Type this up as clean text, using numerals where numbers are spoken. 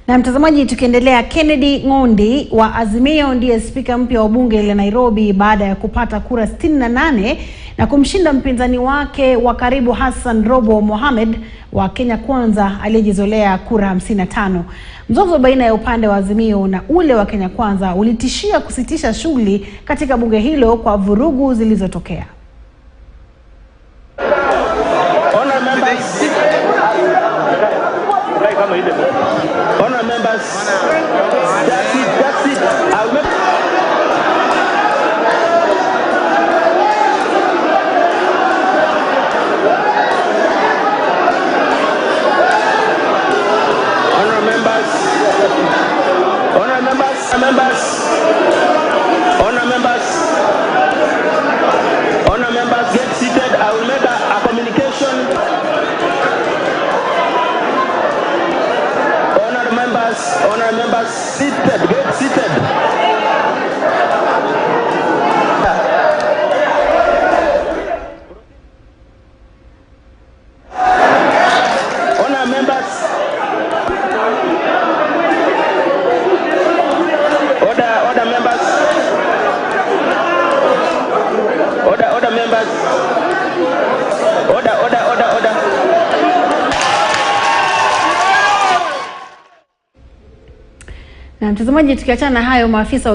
Na mtazamaji, tukiendelea, Kennedy Ngondi wa Azimio ndiye spika mpya wa Bunge la Nairobi baada ya kupata kura 68 na kumshinda mpinzani wake wa karibu Hassan Robo Mohamed wa Kenya Kwanza aliyejizolea kura 55. Mzozo baina ya upande wa Azimio na ule wa Kenya Kwanza ulitishia kusitisha shughuli katika bunge hilo kwa vurugu zilizotokea. Honour members, that's it. I'll make... Honour members, get seated. I will make a communication. Honour members, seated, get seated. Honour members, order members, order members, order. Na mtazamaji, tukiachana na hayo, maafisa